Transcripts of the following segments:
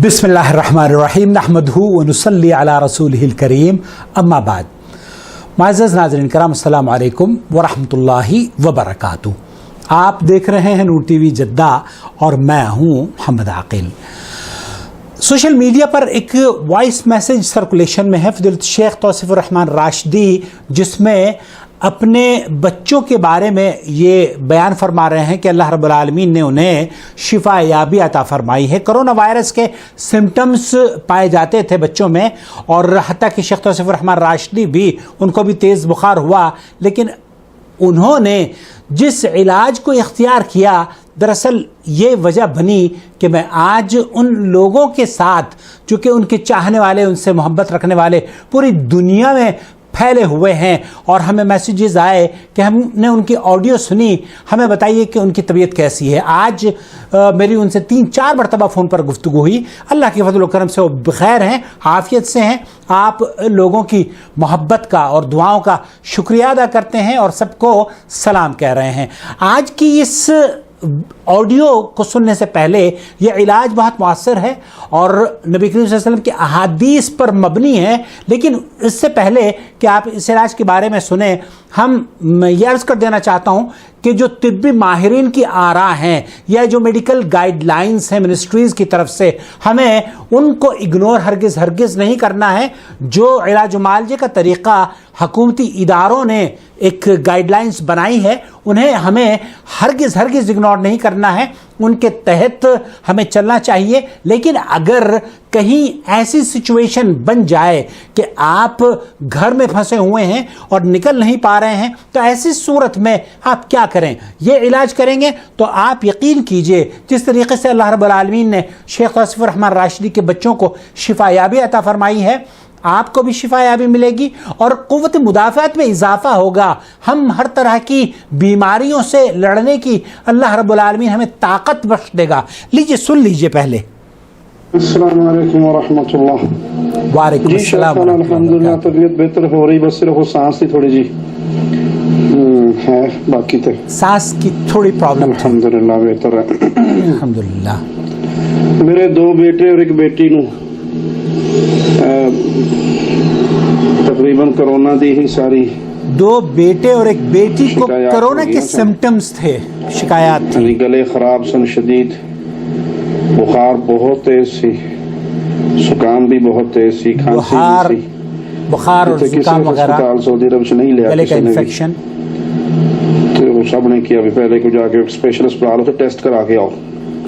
بسم اللہ الرحمن الرحیم نحمدہ ونصلی علی رسولہ الکریم اما بعد. معزز ناظرین کرام السلام علیکم ورحمۃ اللہ وبرکاتہ. آپ دیکھ رہے ہیں نور ٹی وی جدہ اور میں ہوں محمد عاقل. سوشل میڈیا پر ایک وائس میسج سرکولیشن میں ہے فضیلت شیخ توصیف الرحمن راشدی، جس میں اپنے بچوں کے بارے میں یہ بیان فرما رہے ہیں کہ اللہ رب العالمین نے انہیں شفا یابی عطا فرمائی ہے. کرونا وائرس کے سمٹمز پائے جاتے تھے بچوں میں، اور حتیٰ کہ شیخ توسیف الرحمن راشدی بھی ان کو بھی تیز بخار ہوا، لیکن انہوں نے جس علاج کو اختیار کیا دراصل یہ وجہ بنی کہ میں آج ان لوگوں کے ساتھ جو کہ ان کے چاہنے والے، ان سے محبت رکھنے والے پوری دنیا میں پھیلے ہوئے ہیں، اور ہمیں میسیجز آئے کہ ہم نے ان کی آڈیو سنی، ہمیں بتائیے کہ ان کی طبیعت کیسی ہے. آج میری ان سے 3-4 مرتبہ فون پر گفتگو ہوئی. اللہ کے فضل و کرم سے وہ بخیر ہیں، عافیت سے ہیں. آپ لوگوں کی محبت کا اور دعاؤں کا شکریہ ادا کرتے ہیں اور سب کو سلام کہہ رہے ہیں. آج کی اس آڈیو کو سننے سے پہلے یہ علاج بہت مؤثر ہے اور نبی کریم صلی اللہ علیہ وسلم کی احادیث پر مبنی ہے، لیکن اس سے پہلے کہ آپ اس علاج کے بارے میں سنیں، میں یہ عرض کر دینا چاہتا ہوں کہ جو طبی ماہرین کی آراء ہیں یا جو میڈیکل گائیڈ لائنز ہیں منسٹریز کی طرف سے، ہمیں ان کو اگنور ہرگز نہیں کرنا ہے. جو علاج و معالجے کا طریقہ حکومتی اداروں نے ایک گائیڈ لائنز بنائی ہے، انہیں ہمیں ہرگز اگنور نہیں کرنا ہے، ان کے تحت ہمیں چلنا چاہیے. لیکن اگر کہیں ایسی سچویشن بن جائے کہ آپ گھر میں پھنسے ہوئے ہیں اور نکل نہیں پا رہے ہیں، تو ایسی صورت میں آپ کیا کریں؟ یہ علاج کریں گے تو آپ یقین کیجئے جس طریقے سے اللہ رب العالمین نے شیخ توصیف الرحمن راشدی کے بچوں کو شفا یابی عطا فرمائی ہے، آپ کو بھی شفا یابی ملے گی اور قوت مدافعت میں اضافہ ہوگا. ہم ہر طرح کی بیماریوں سے لڑنے کی اللہ رب العالمین ہمیں طاقت بخش دے گا. لیجئے سن لیجئے پہلے. السلام علیکم ورحمۃ اللہ. وعلیکم السلام. الحمدللہ طبیعت بہتر ہو رہی، بس صرف سانس کی تھوڑی جی ہے، باقی تو سانس کی تھوڑی پرابلم. الحمدللہ بہتر ہے الحمدللہ. میرے 2 بیٹے اور 1 بیٹی نو تقریباً کرونا دی ہی ساری 2 بیٹے اور 1 بیٹی کو کرونا کے سمٹمز تھے، شکایات تھی. گلے خراب سن، شدید بخار بہت تیز سی، زکام بھی بہت تیز سی، کھانسی سی، بخار اور زکام وغیرہ، سعودی عرب سے نہیں لیا، گلے کا انفیکشن. تو وہ سب نے کیا بھی پہلے کو جا کے اسپیشل اسپتال سے ٹیسٹ کرا کے آؤ.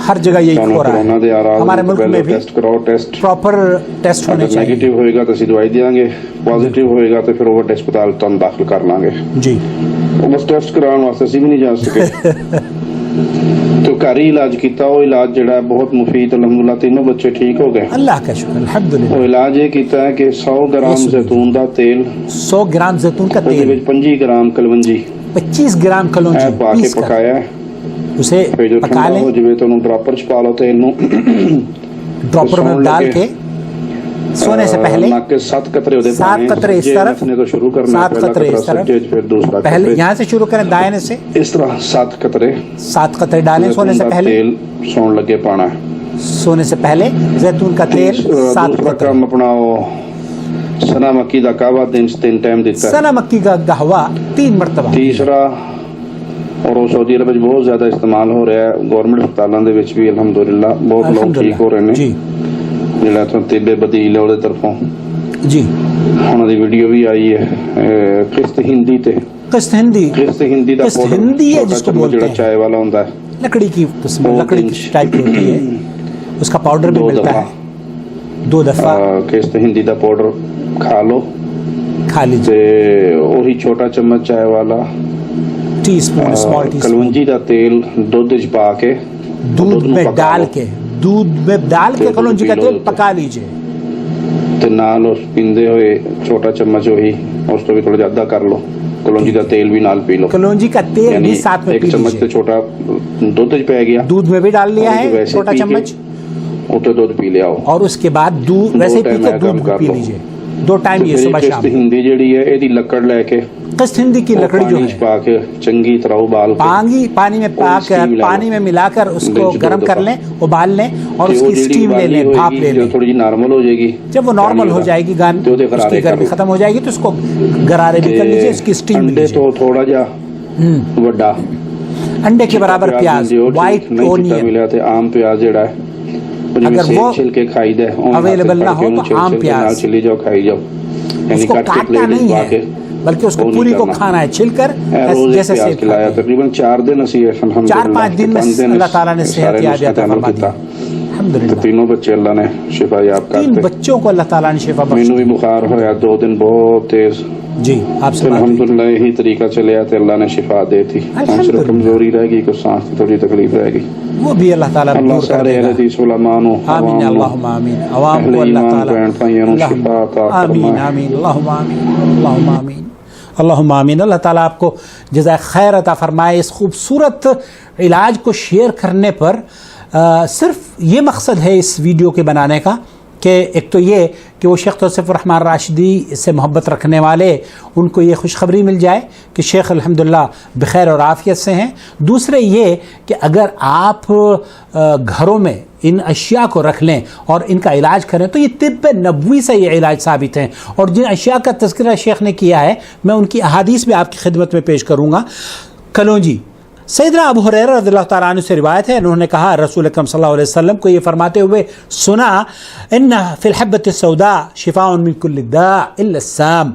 ہر جگہ یہی ہو رہا ہے، ہمارے ملک میں بھی ٹیسٹ کراؤ، ٹیسٹ پراپر ٹیسٹ ہونے چاہیے. نیگیٹو ہوئے گا تو اسی دوائی دیں گے، پازیٹیو ہوئے گا تو پھر اوور ہسپتال تو ہم داخل کر لیں گے. جی وہ بس ٹیسٹ کرانے واسطے اسی بھی نہیں جا سکے. تو گھر ہی علاج کیتا. وہ علاج جڑا ہے بہت مفید، الحمدللہ 3 بچے ٹھیک ہو گئے، اللہ کا شکر الحمدللہ. وہ علاج یہ کیتا ہے کہ 100 گرام زیتون دا تیل، 100 گرام زیتون کا تیل، 25 گرام کلونجی، 25 گرام کلونجی پا کے پکایا ہے. اسے پکا لیں، ڈراپر چ پا لو تیل نو، ڈراپر میں ڈال کے سونے سے پہلے 7 قطرے 7 قطرے اس طرف، 7 قطرے اس طرف، پہلے یہاں سے شروع کریں دائنے سے، اس طرح 7 قطرے ڈالیں سونے سے پہلے. تیل سون لگے پانا ہے سونے سے پہلے زیتون کا تیل 7 قطرے. اپنا سنا مکی دا قہوہ دن 3 ٹائم دیتا ہے، سنا مکی کا قہوہ 3 مرتبہ. تیسرا، اور وہ سعودی عرب بہت زیادہ استعمال ہو رہا ہے، گورنمنٹ ہسپتالوں کے بھی الحمدللہ بہت لوگ ٹھیک ہو رہے ہیں. جی جڑا طب بدیل ہے وہ طرفوں جی انہوں دی ویڈیو بھی آئی ہے. قسط ہندی تے قسط ہندی دا ہندی ہے جس کو بولتے ہیں، چائے والا ہوتا ہے، لکڑی کی قسم، لکڑی کی ٹائپ ہوتی ہے، اس کا پاؤڈر بھی ملتا ہے. 2 دفعہ قسط ہندی دا پاؤڈر کھا لیجیے. وہی چھوٹا چمچ چائے والا teaspoon, small teaspoon کلونجی دا تیل دودھ وچ پا کے، دودھ میں ڈال کے کلونجی کا تیل پکا لیجیے. تے نال اس پیندے ہوئے چھوٹا چمچ وہی، اس تو بھی تھوڑا زیادہ کر لو، کلونجی کا تیل بھی نال پی لو. کلونجی کا تیل بھی ساتھ میں پی لیجیے. 1 چمچ تے چھوٹا دودھ وچ پی گیا، دودھ میں بھی ڈال لیا ہے چھوٹا چمچ، وہ تو دودھ پی لیا ہو، اور اس کے بعد دودھ ویسے ہی پی کے دودھ پی لیجیے. 2 ٹائم یہ صبح شام. ہندی جڑی ہے ایدی لکڑ لے کے قسط ہندی کی لکڑی جو ہے پا کے چنگی طرح ابال پانی میں پا کر پانی میں ملا کر اس کو گرم کر لیں, ابال لیں اور اس کی اسٹیم لے لیں, بھاپ لے لیں. تھوڑی جی نارمل ہو جائے گی, جب وہ نارمل ہو جائے گی اس کی گرمی ختم ہو جائے گی تو اس کو گرارے بھی کر لیجیے, اس کی اسٹیم لے لیجیے. تو تھوڑا جا بڑا انڈے کے برابر پیاز, وائٹ اونین ملا تے عام پیاز جڑا ہے اگر وہ چھلکے کھائی دے اویلیبل نہ ہو تو عام پیاز چلی جاؤ کھائی جاؤ, اس کو کاٹنا نہیں ہے بلکہ اس کو پوری کو کھانا ہے چھل کر, جیسے پیاز کھلایا تقریباً 4 دن اسی 4-5 دن میں اللہ تعالیٰ نے صحت یاب عطا فرما دی. الحمدللہ 3 بچے اللہ نے شفا یاب کرتے, 3 بچوں کو اللہ تعالیٰ نے شفا بخشی. مینوں بھی بخار ہویا 2 دن بہت تیز, جی آپ سے الحمدللہ یہی طریقہ چلے آتے, اللہ نے شفا دے تھی. صرف کمزوری رہ گئی, کچھ سانس کی تھوڑی تکلیف رہ گئی, وہ بھی اللہ تعالیٰ دور کر دے گا. آمین اللہم آمین. عوام کو اللہ تعالیٰ آمین آمین اللہم آمین اللہم آمین اللہم آمین. اللہ تعالیٰ آپ کو جزائے خیر عطا فرمائے. اس خوبصورت علاج کو شیئر کرنے پر صرف یہ مقصد ہے اس ویڈیو کے بنانے کا کہ ایک تو یہ کہ وہ شیخ توسیفر رحمان راشدی سے محبت رکھنے والے ان کو یہ خوشخبری مل جائے کہ شیخ الحمدللہ بخیر اور عافیت سے ہیں. دوسرے یہ کہ اگر آپ گھروں میں ان اشیاء کو رکھ لیں اور ان کا علاج کریں تو یہ طب نبوی سے یہ علاج ثابت ہیں. اور جن اشیاء کا تذکرہ شیخ نے کیا ہے میں ان کی احادیث بھی آپ کی خدمت میں پیش کروں گا. کلونجی, سیدنا ابو ہریرہ رضی اللہ تعالیٰ عنہ سے روایت ہے, انہوں نے کہا رسول اکرم صلی اللہ علیہ وسلم کو یہ فرماتے ہوئے سنا, ان فی الحبۃ السوداء شفاء من کل داء الا السام.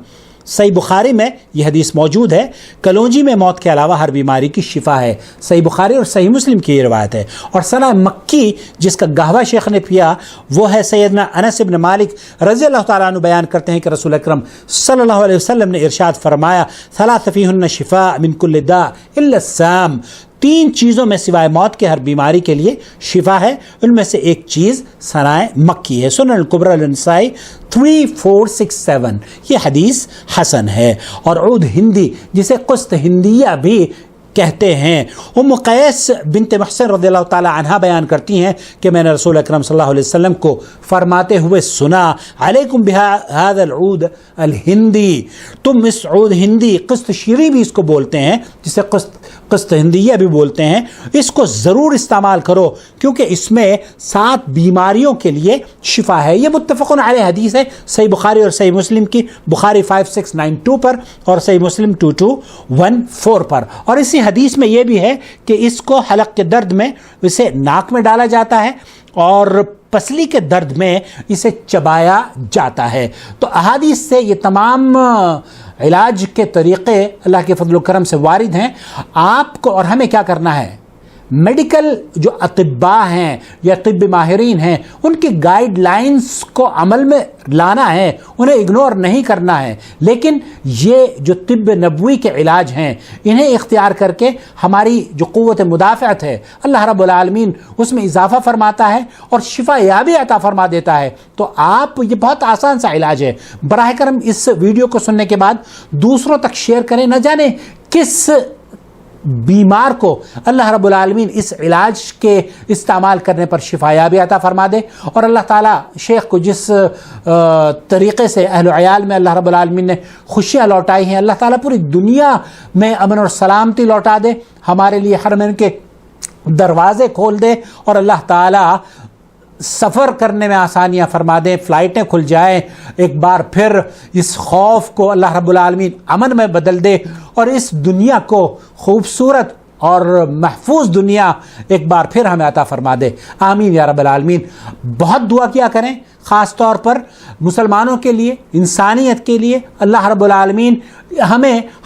صحیح بخاری میں یہ حدیث موجود ہے, کلونجی میں موت کے علاوہ ہر بیماری کی شفا ہے. صحیح بخاری اور صحیح مسلم کی یہ روایت ہے. اور ثنا مکی جس کا گہوہ شیخ نے پیا وہ ہے سیدنا انس بن مالک رضی اللہ تعالیٰ عنہ, بیان کرتے ہیں کہ رسول اکرم صلی اللہ علیہ وسلم نے ارشاد فرمایا ثلاث فیہن شفاء من کل داء الا السام. 3 چیزوں میں سوائے موت کے ہر بیماری کے لیے شفا ہے, ان میں سے ایک چیز ثنائے مکی ہے. سنن الکبری للنسائی 3467. یہ حدیث حسن ہے. اور عود ہندی جسے قسط ہندیہ بھی کہتے ہیں, ام قیس بنت محسن رضی اللہ تعالی عنہا بیان کرتی ہیں کہ میں نے رسول اکرم صلی اللہ علیہ وسلم کو فرماتے ہوئے سنا علیکم بهذا العود الہندی, تم اس عود ہندی, قسط شیری بھی اس کو بولتے ہیں جسے قسط ہندیہ بھی بولتے ہیں, اس کو ضرور استعمال کرو کیونکہ اس میں 7 بیماریوں کے لیے شفا ہے. یہ متفقن علیہ حدیث ہے صحیح بخاری اور صحیح مسلم کی, بخاری 5692 پر اور صحیح مسلم 2214 پر. اور اسی حدیث میں یہ بھی ہے کہ اس کو حلق کے درد میں اسے ناک میں ڈالا جاتا ہے اور پسلی کے درد میں اسے چبایا جاتا ہے. تو احادیث سے یہ تمام علاج کے طریقے اللہ کے فضل و کرم سے وارد ہیں. آپ کو اور ہمیں کیا کرنا ہے, میڈیکل جو اطباء ہیں یا طبی ماہرین ہیں ان کی گائیڈ لائنز کو عمل میں لانا ہے, انہیں اگنور نہیں کرنا ہے. لیکن یہ جو طب نبوی کے علاج ہیں انہیں اختیار کر کے ہماری جو قوت مدافعت ہے اللہ رب العالمین اس میں اضافہ فرماتا ہے اور شفا یابی عطا فرما دیتا ہے. تو آپ یہ بہت آسان سا علاج ہے. براہ کرم اس ویڈیو کو سننے کے بعد دوسروں تک شیئر کریں, نہ جانے کس بیمار کو اللہ رب العالمین اس علاج کے استعمال کرنے پر شفا یابی عطا فرما دے. اور اللہ تعالیٰ شیخ کو جس طریقے سے اہل و عیال میں اللہ رب العالمین نے خوشیاں لوٹائی ہیں, اللہ تعالیٰ پوری دنیا میں امن اور سلامتی لوٹا دے, ہمارے لیے حرمین کے دروازے کھول دے اور اللہ تعالیٰ سفر کرنے میں آسانیاں فرما دیں, فلائٹیں کھل جائیں, ایک بار پھر اس خوف کو اللہ رب العالمین امن میں بدل دے اور اس دنیا کو خوبصورت اور محفوظ دنیا ایک بار پھر ہمیں عطا فرما دے. آمین یا رب العالمین. بہت دعا کیا کریں خاص طور پر مسلمانوں کے لیے, انسانیت کے لیے. اللہ رب العالمین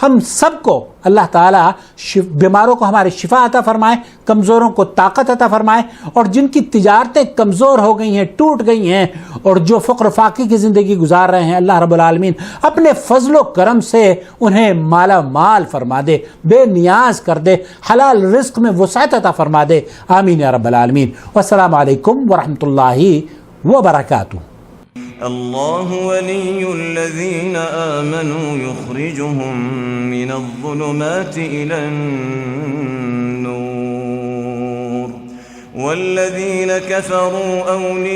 ہم سب کو اللہ تعالیٰ بیماروں کو ہمارے شفا عطا فرمائے, کمزوروں کو طاقت عطا فرمائے, اور جن کی تجارتیں کمزور ہو گئی ہیں, ٹوٹ گئی ہیں, اور جو فقر فاقی کی زندگی گزار رہے ہیں اللہ رب العالمین اپنے فضل و کرم سے انہیں مالا مال فرما دے, بے نیاز کر دے, حلال رزق میں وسعت عطا فرما دے. آمین یا رب العالمین. والسلام علیکم ورحمۃ اللہ وبرکاتہ. الله ولي الذين آمنوا يخرجهم من الظلمات إلى النور والذين كفروا أولياؤهم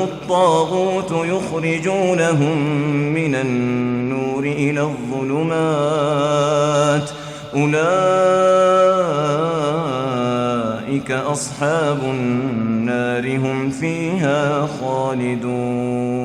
الطاغوت يخرجونهم من النور إلى الظلمات أولئك أصحاب النار هم فيها خالدون